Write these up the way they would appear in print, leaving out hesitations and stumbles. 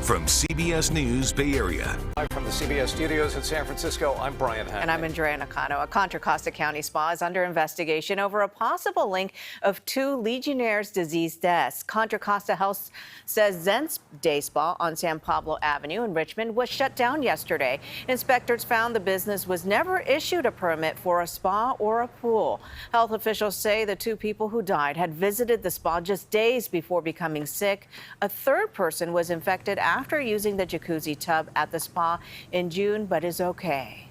From CBS News Bay Area. Live from the CBS studios in San Francisco, I'm Brian Hackney. And I'm Andrea Nakano. A Contra Costa County spa is under investigation over a possible link of 2 Legionnaire's disease deaths. Contra Costa Health says Zen's Day Spa on San Pablo Avenue in Richmond was shut down yesterday. Inspectors found the business was never issued a permit for a spa or a pool. Health officials say the 2 people who died had visited the spa just days before becoming sick. A third person was infected after using the jacuzzi tub at the spa in June, but is okay.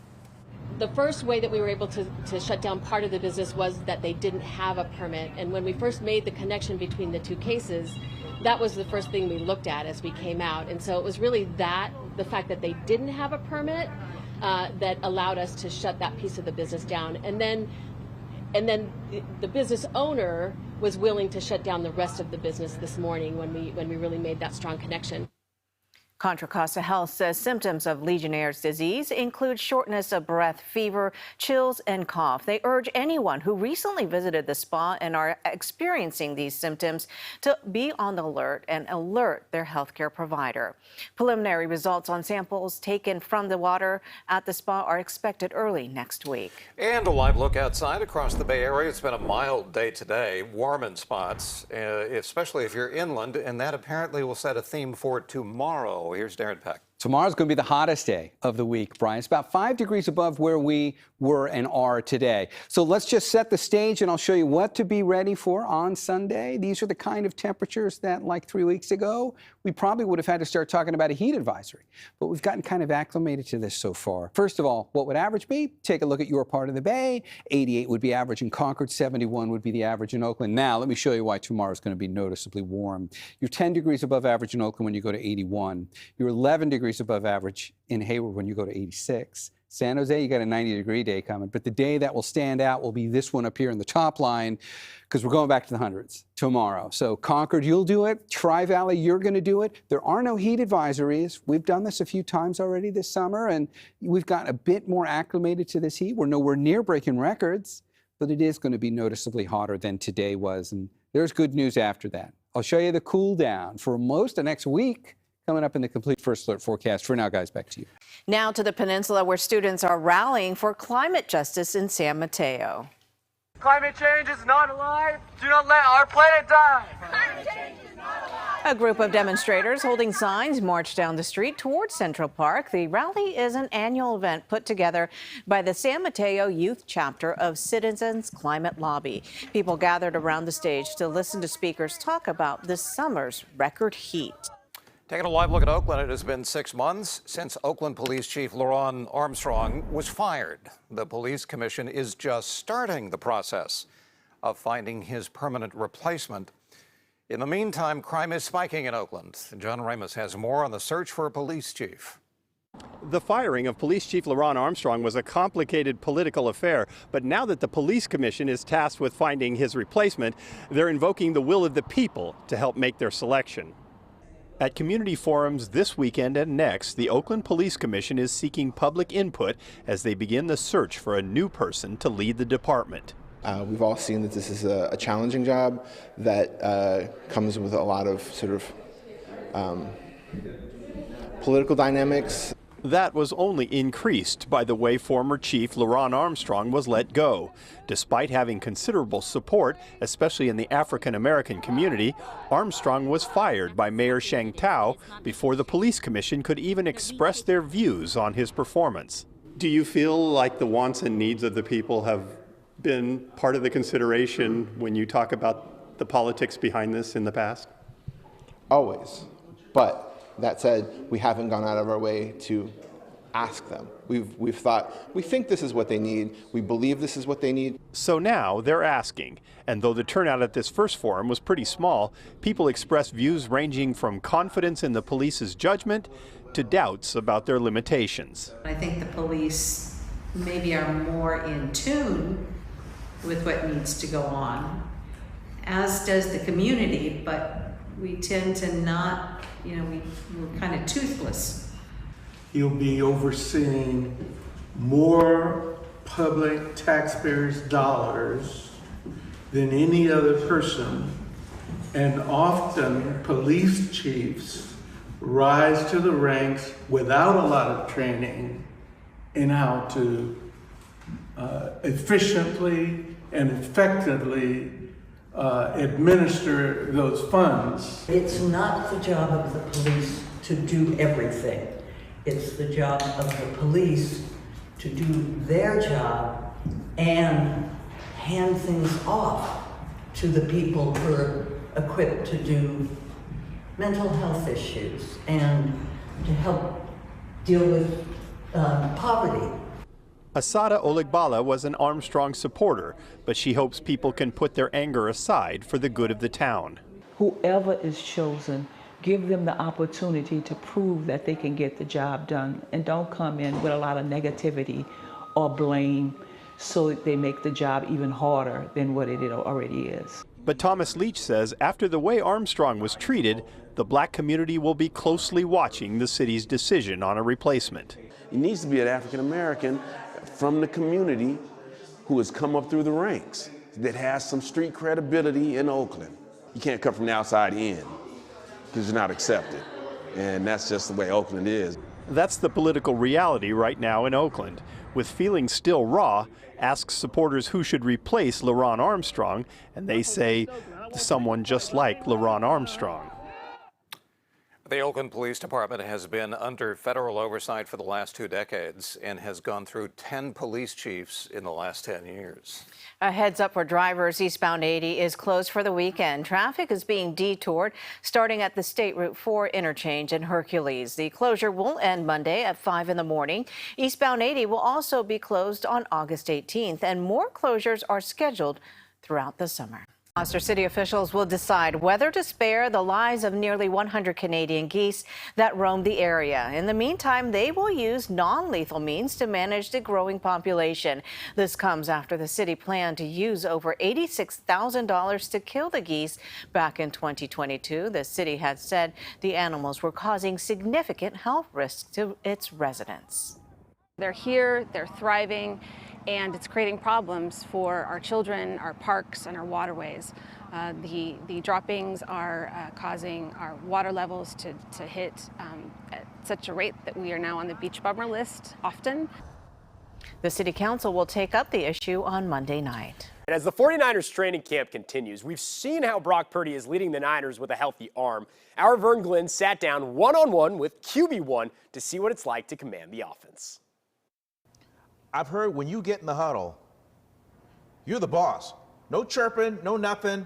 The first way that we were able to shut down part of the business was that they didn't have a permit. And when we first made the connection between the 2 cases, that was the first thing we looked at as we came out. And so it was really the fact that they didn't have a permit that allowed us to shut that piece of the business down. And then the business owner was willing to shut down the rest of the business this morning when we really made that strong connection. Contra Costa Health says symptoms of Legionnaire's disease include shortness of breath, fever, chills, and cough. They urge anyone who recently visited the spa and are experiencing these symptoms to be on the alert and alert their healthcare provider. Preliminary results on samples taken from the water at the spa are expected early next week. And a live look outside across the Bay Area. It's been a mild day today, warm in spots, especially if you're inland, and that apparently will set a theme for tomorrow. Here's Darren Peck. Tomorrow's going to be the hottest day of the week, Brian. It's about 5 degrees above where we were and are today. So let's just set the stage and I'll show you what to be ready for on Sunday. These are the kind of temperatures that, like 3 weeks ago, we probably would have had to start talking about a heat advisory. But we've gotten kind of acclimated to this so far. First of all, what would average be? Take a look at your part of the Bay. 88 would be average in Concord. 71 would be the average in Oakland. Now, let me show you why tomorrow's going to be noticeably warm. You're 10 degrees above average in Oakland when you go to 81. You're 11 degrees above average in Hayward when you go to 86. San Jose, you got a 90-degree day coming, but the day that will stand out will be this one up here in the top line because we're going back to the hundreds tomorrow. So Concord, you'll do it. Tri-Valley, you're going to do it. There are no heat advisories. We've done this a few times already this summer, and we've gotten a bit more acclimated to this heat. We're nowhere near breaking records, but it is going to be noticeably hotter than today was, and there's good news after that. I'll show you the cool down for most of next week coming up in the complete First Alert forecast. For now, guys, back to you. Now to the peninsula where students are rallying for climate justice in San Mateo. Climate change is not alive. Do not let our planet die. Climate change is not alive. A group of demonstrators holding signs marched down the street towards Central Park. The rally is an annual event put together by the San Mateo Youth Chapter of Citizens Climate Lobby. People gathered around the stage to listen to speakers talk about this summer's record heat. Taking a live look at Oakland, it has been 6 months since Oakland Police Chief LaRon Armstrong was fired. The police commission is just starting the process of finding his permanent replacement. In the meantime, crime is spiking in Oakland. John Ramos has more on the search for a police chief. The firing of Police Chief LaRon Armstrong was a complicated political affair, but now that the police commission is tasked with finding his replacement, they're invoking the will of the people to help make their selection. At community forums this weekend and next, the Oakland Police Commission is seeking public input as they begin the search for a new person to lead the department. We've all seen that this is a challenging job that comes with a lot of sort of political dynamics. That was only increased by the way former Chief LaRon Armstrong was let go. Despite having considerable support, especially in the African-American community, Armstrong was fired by Mayor Sheng Tao before the police commission could even express their views on his performance. Do you feel like the wants and needs of the people have been part of the consideration when you talk about the politics behind this in the past? Always. But that said, we haven't gone out of our way to ask them. We've thought, we think this is what they need. We believe this is what they need. So now they're asking. And though the turnout at this first forum was pretty small, people expressed views ranging from confidence in the police's judgment to doubts about their limitations. I think the police maybe are more in tune with what needs to go on, as does the community, but we tend to not, we're kind of toothless. He'll be overseeing more public taxpayers' dollars than any other person, and often police chiefs rise to the ranks without a lot of training in how to efficiently and effectively administer those funds. It's not the job of the police to do everything. It's the job of the police to do their job and hand things off to the people who are equipped to do mental health issues and to help deal with poverty. Asada Oligbala was an Armstrong supporter, but she hopes people can put their anger aside for the good of the town. Whoever is chosen, give them the opportunity to prove that they can get the job done, and don't come in with a lot of negativity or blame so that they make the job even harder than what it already is. But Thomas Leach says after the way Armstrong was treated, the black community will be closely watching the city's decision on a replacement. It needs to be an African American from the community who has come up through the ranks, that has some street credibility in Oakland. You can't come from the outside in because you're not accepted. And that's just the way Oakland is. That's the political reality right now in Oakland. With feelings still raw, asks supporters who should replace LaRon Armstrong, and they say someone just like LaRon Armstrong. The Oakland Police Department has been under federal oversight for the last 2 decades and has gone through 10 police chiefs in the last 10 years. A heads up for drivers. Eastbound 80 is closed for the weekend. Traffic is being detoured starting at the State Route 4 interchange in Hercules. The closure will end Monday at 5 in the morning. Eastbound 80 will also be closed on August 18th, and more closures are scheduled throughout the summer. Gloucester city officials will decide whether to spare the lives of nearly 100 Canadian geese that roam the area. In the meantime, they will use non-lethal means to manage the growing population. This comes after the city planned to use over $86,000 to kill the geese back in 2022. The city had said the animals were causing significant health risks to its residents. They're here, they're thriving, and it's creating problems for our children, our parks, and our waterways. The droppings are causing our water levels to hit at such a rate that we are now on the beach bummer list often. The city council will take up the issue on Monday night. And as the 49ers training camp continues, we've seen how Brock Purdy is leading the Niners with a healthy arm. Our Vern Glenn sat down one-on-one with QB1 to see what it's like to command the offense. I've heard when you get in the huddle, you're the boss. No chirping, no nothing.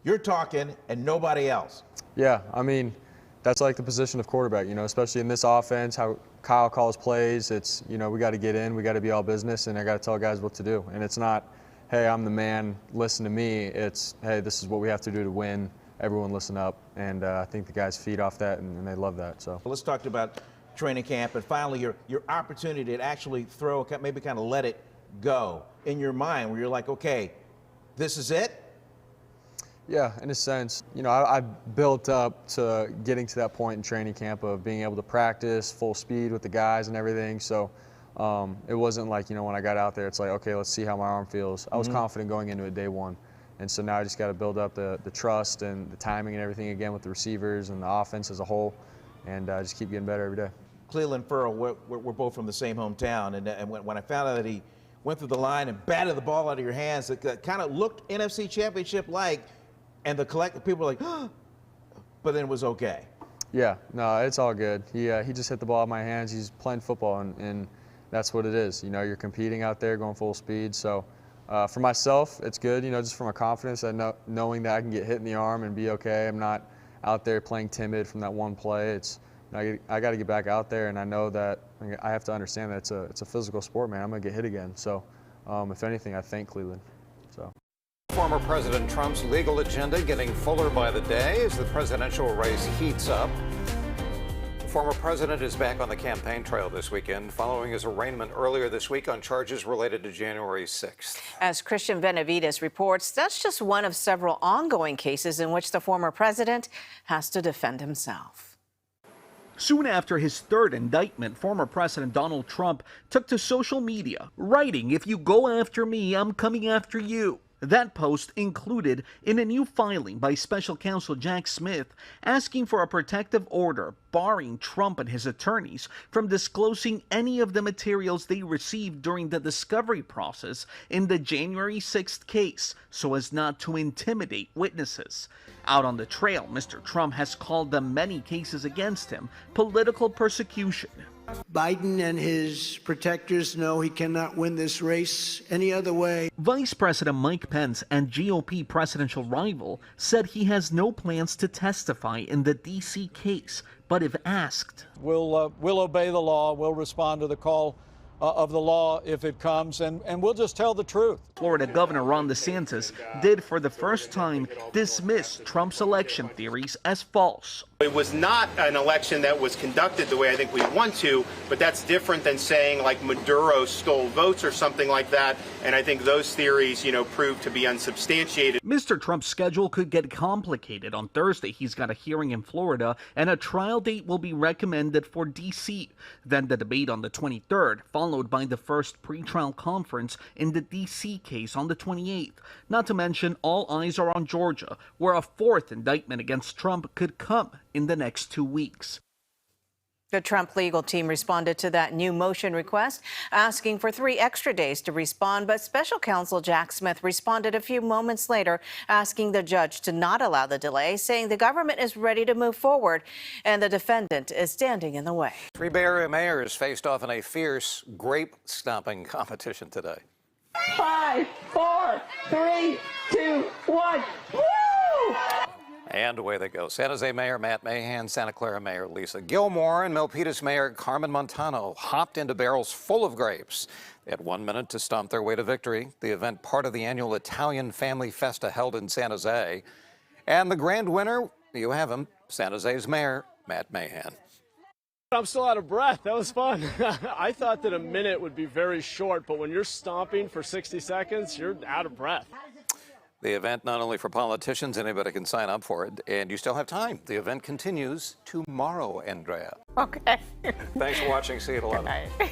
You're talking and nobody else. Yeah, I mean, that's like the position of quarterback, you know, especially in this offense, how Kyle calls plays. It's, you know, we got to get in, we got to be all business, and I got to tell guys what to do. And it's not, hey, I'm the man, listen to me. It's, hey, this is what we have to do to win. Everyone listen up. And I think the guys feed off that, and they love that. So let's talk about training camp and finally your opportunity to actually throw, maybe kind of let it go in your mind where you're like, okay, this is it? Yeah, in a sense. You know, I built up to getting to that point in training camp of being able to practice full speed with the guys and everything. So it wasn't like, you know, when I got out there, it's like, okay, let's see how my arm feels. I was confident going into it day one. And so now I just got to build up the trust and the timing and everything again with the receivers and the offense as a whole, and just keep getting better every day. Cleveland Furrow, we're both from the same hometown, and when I found out that he went through the line and batted the ball out of your hands, it kind of looked NFC Championship-like, and the collective people were like, oh, but then it was okay. Yeah, no, it's all good. He just hit the ball out of my hands. He's playing football, and that's what it is. You know, you're competing out there, going full speed. So for myself, it's good, you know, just from a confidence, knowing that I can get hit in the arm and be okay. I'm not out there playing timid from that one play. It's, I got to get back out there, and I know that I have to understand that it's a physical sport, man. I'm going to get hit again. So, if anything, I thank Cleveland. So. Former President Trump's legal agenda getting fuller by the day as the presidential race heats up. The former president is back on the campaign trail this weekend following his arraignment earlier this week on charges related to January 6th. As Christian Benavides reports, that's just one of several ongoing cases in which the former president has to defend himself. Soon after his third indictment, former President Donald Trump took to social media, writing, "If you go after me, I'm coming after you." That post included in a new filing by special counsel Jack Smith asking for a protective order barring Trump and his attorneys from disclosing any of the materials they received during the discovery process in the January 6th case so as not to intimidate witnesses. Out on the trail, Mr. Trump has called the many cases against him political persecution. Biden and his protectors know he cannot win this race any other way. Vice President Mike Pence and GOP presidential rival said he has no plans to testify in the D.C. case, but if asked, we'll obey the law, we'll respond to the call of the law if it comes, and we'll just tell the truth. Florida Governor Ron DeSantis did for the first time dismiss Trump's election theories as false. It was not an election that was conducted the way I think we want to, but that's different than saying like Maduro stole votes or something like that. And I think those theories, proved to be unsubstantiated. Mr. Trump's schedule could get complicated. On Thursday, he's got a hearing in Florida, and a trial date will be recommended for D.C. Then the debate on the 23rd, followed by the first pretrial conference in the D.C. case on the 28th. Not to mention, all eyes are on Georgia, where a fourth indictment against Trump could come in the next 2 weeks. The Trump legal team responded to that new motion request, asking for 3 extra days to respond, but special counsel Jack Smith responded a few moments later, asking the judge to not allow the delay, saying the government is ready to move forward and the defendant is standing in the way. 3 Bay Area mayors faced off in a fierce grape stomping competition today. 5, 4, 3, 2, 1. Woo! And away they go. San Jose Mayor Matt Mahan, Santa Clara Mayor Lisa Gilmore, and Milpitas Mayor Carmen Montano hopped into barrels full of grapes. They had 1 minute to stomp their way to victory. The event, part of the annual Italian Family Festa held in San Jose. And the grand winner, you have him, San Jose's Mayor Matt Mahan. I'm still out of breath. That was fun. I thought that a minute would be very short, but when you're stomping for 60 seconds, you're out of breath. The event not only for politicians, anybody can sign up for it, and you still have time. The event continues tomorrow, Andrea. Okay. Thanks for watching. See you at 11. Good night.